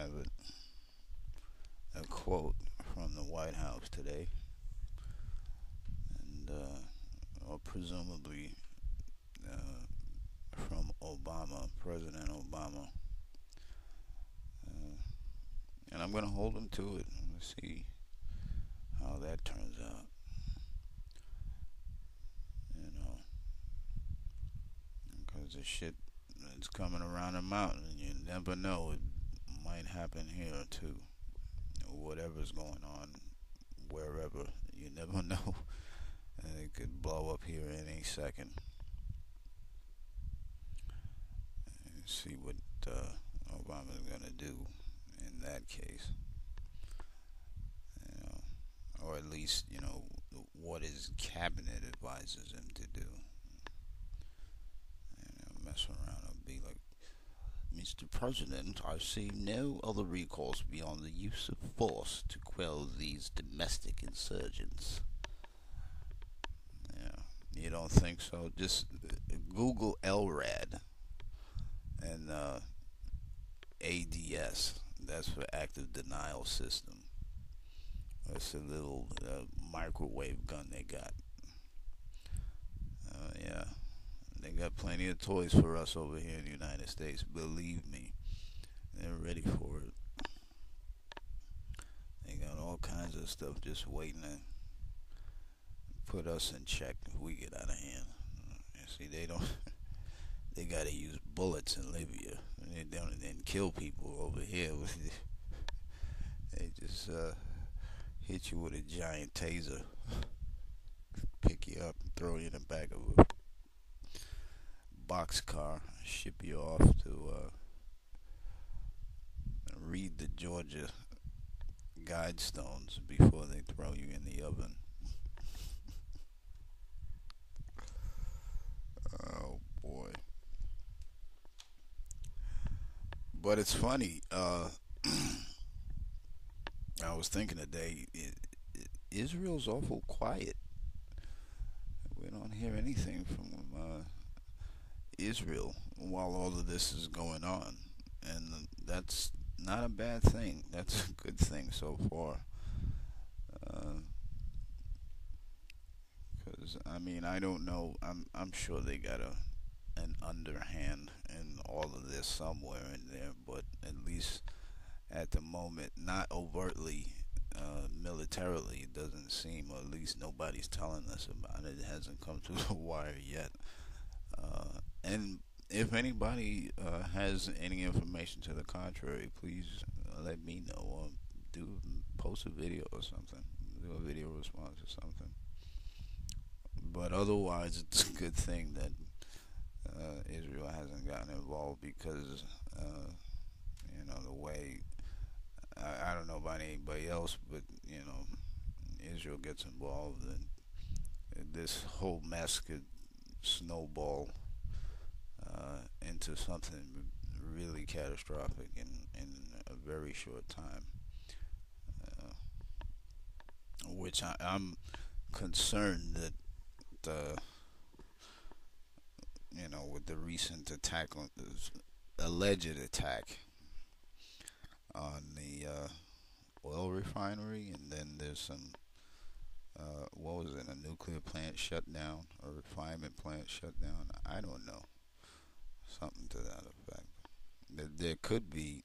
have a quote from the White House today, and or presumably from Obama, President Obama, uh, and I'm going to hold him to it. I'm going to see how that turns out. You know, because the shit is coming around the mountain, and you never know. It might happen here too. Whatever's going on, wherever, you never know. And it could blow up here any second. And see what Obama's gonna do in that case. You know, or at least what his cabinet advises him to do. Mess around and be like, Mr. President, I see no other recourse beyond the use of force to quell these domestic insurgents. Yeah, you don't think so? Just Google LRAD and ADS. That's for active denial system. That's a little microwave gun they got. Yeah, they got plenty of toys for us over here in the United States. Believe me, they're ready for it. They got all kinds of stuff just waiting to put us in check if we get out of hand. You see, they don't. They gotta use bullets in Libya. They don't then kill people over here. They just hit you with a giant taser, pick you up, and throw you in the back of a boxcar, ship you off to read the Georgia guidestones before they throw you in the oven. Oh boy. But it's funny. I was thinking today, Israel's awful quiet. We don't hear anything from Israel while all of this is going on, and that's not a bad thing. That's a good thing so far. Because I mean, I don't know. I'm sure they got an underhand in all of this somewhere in there, but at least at the moment, not overtly militarily, it doesn't seem, or at least nobody's telling us about it. It hasn't come to the wire yet. And if anybody has any information to the contrary, please let me know, or do post a video or something, do a video response or something. But otherwise, it's a good thing that Israel hasn't gotten involved because the way, I don't know about anybody else, but Israel gets involved, and this whole mess could snowball into something really catastrophic in a very short time, uh, which I'm concerned that uh, with the recent attack on this alleged attack on the oil refinery, and then there's some what was it, a nuclear plant shut down, a refinement plant shut down. I don't know, something to that effect. There could be,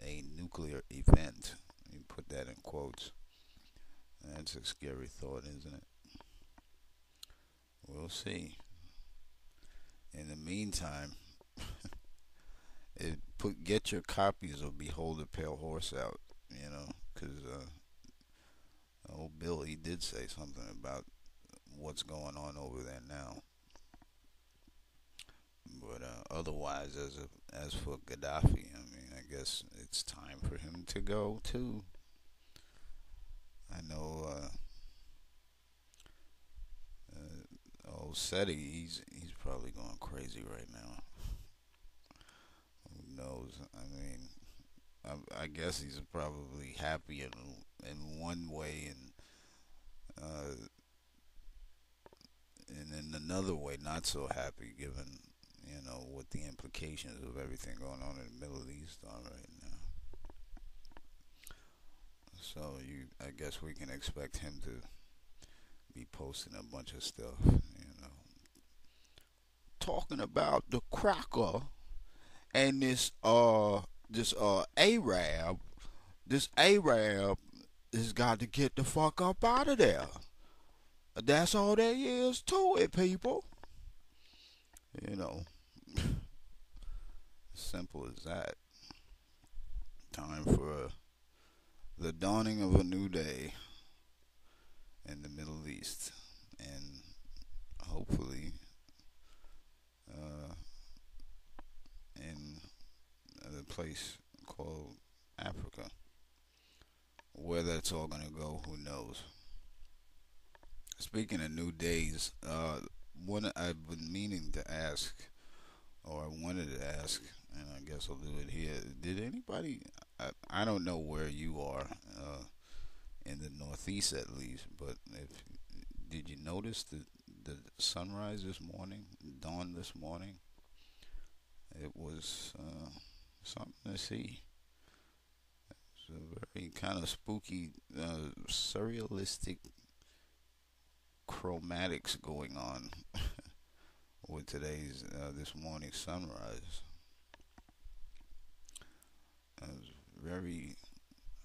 a nuclear event. You put that in quotes. That's a scary thought, isn't it? We'll see. In the meantime, get your copies of Behold the Pale Horse out, because old Bill, he did say something about what's going on over there now. But otherwise, as for Gaddafi, I mean, I guess it's time for him to go too. I know old SeLtZeR, he's probably going crazy right now. Who knows? I mean, I guess he's probably happy in one way, uh, and in another way not so happy, given what the implications of everything going on in the Middle East are right now. So I guess we can expect him to be posting a bunch of stuff, talking about the cracker and this Arab. This Arab has got to get the fuck up out of there. That's all there is to it, people. You know, simple as that. Time for the dawning of a new day in the Middle East, and hopefully, uh, in the place called Africa. Where that's all gonna go, who knows? Speaking of new days, one I've been meaning to ask, or I wanted to ask, and I guess I'll do it here. Did anybody? I don't know where you are, in the Northeast at least, but if did you notice the sunrise this morning, dawn this morning? It was something to see. It's a very kind of spooky, surrealistic chromatics going on with today's this morning's sunrise. It was very,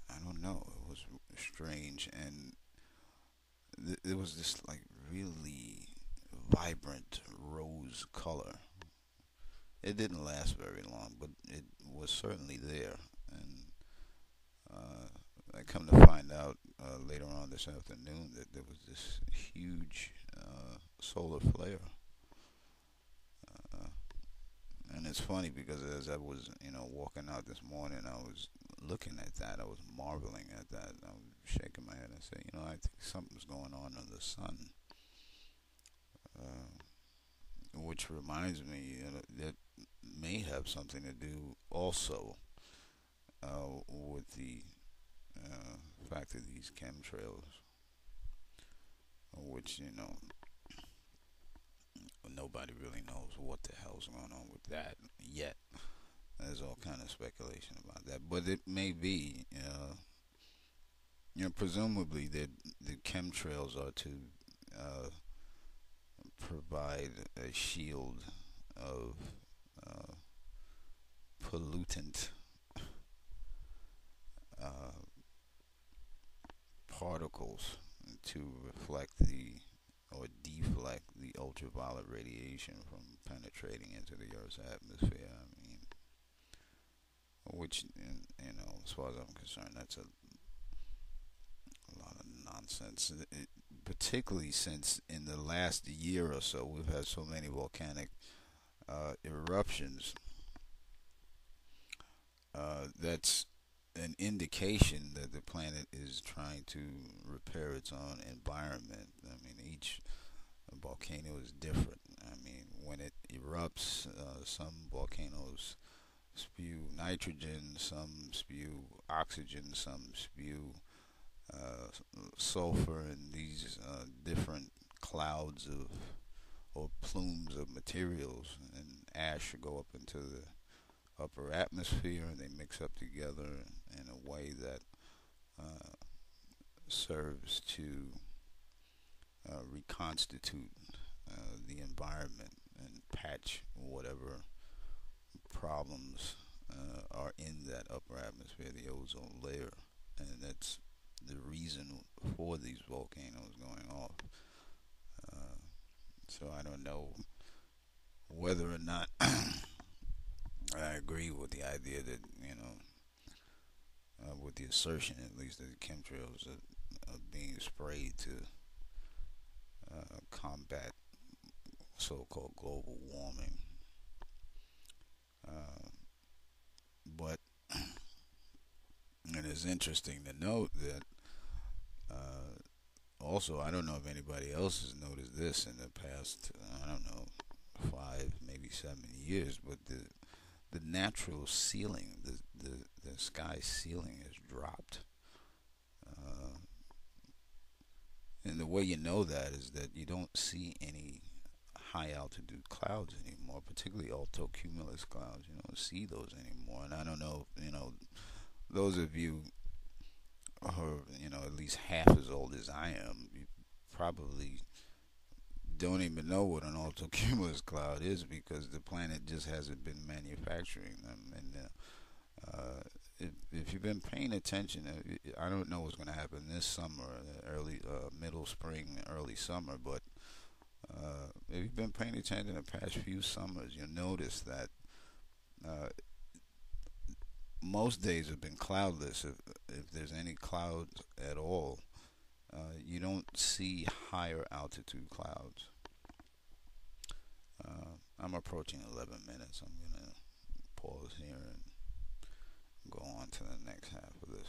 I don't know, it was strange, and it was this like really vibrant rose color. It didn't last very long, but it was certainly there, and I come to find out later on this afternoon that there was this huge solar flare. Uh, and it's funny because as I was, walking out this morning, I was looking at that. I was marveling at that. I was shaking my head and saying, I think something's going on in the sun. Which reminds me that may have something to do also with the fact of these chemtrails, which nobody really knows what the hell's going on with that yet. There's all kind of speculation about that, but it may be, presumably the chemtrails are to uh, provide a shield of uh, pollutant uh, particles to reflect the or deflect the ultraviolet radiation from penetrating into the Earth's atmosphere. I mean, which, as far as I'm concerned, that's a lot of nonsense. Particularly since in the last year or so, we've had so many volcanic eruptions. That's an indication that the planet is trying to repair its own environment. I mean, each volcano is different. I mean, when it erupts, some volcanoes spew nitrogen, some spew oxygen, some spew uh, sulfur, and these different clouds of or plumes of materials and ash go up into the upper atmosphere, and they mix up together in a way that uh, serves to reconstitute the environment and patch whatever problems are in that upper atmosphere, the ozone layer, and that's the reason for these volcanoes going off. Uh, so I don't know whether or not I agree with the idea that with the assertion at least that the chemtrails are being sprayed to combat so-called global warming. Uh, but it is interesting to note that also I don't know if anybody else has noticed this in the past I don't know 5 maybe 7 years, but the natural ceiling, the sky ceiling has dropped. Uh, and the way you know that is that you don't see any high altitude clouds anymore, particularly altocumulus clouds. You don't see those anymore. And I don't know, those of you or at least half as old as I am, you probably don't even know what an altocumulus cloud is because the planet just hasn't been manufacturing them. And if you've been paying attention, I don't know what's going to happen this summer, early middle spring, early summer, but if you've been paying attention the past few summers, you'll notice that uh, most days have been cloudless. If there's any clouds at all, you don't see higher altitude clouds. I'm approaching 11 minutes. I'm going to pause here and go on to the next half of this.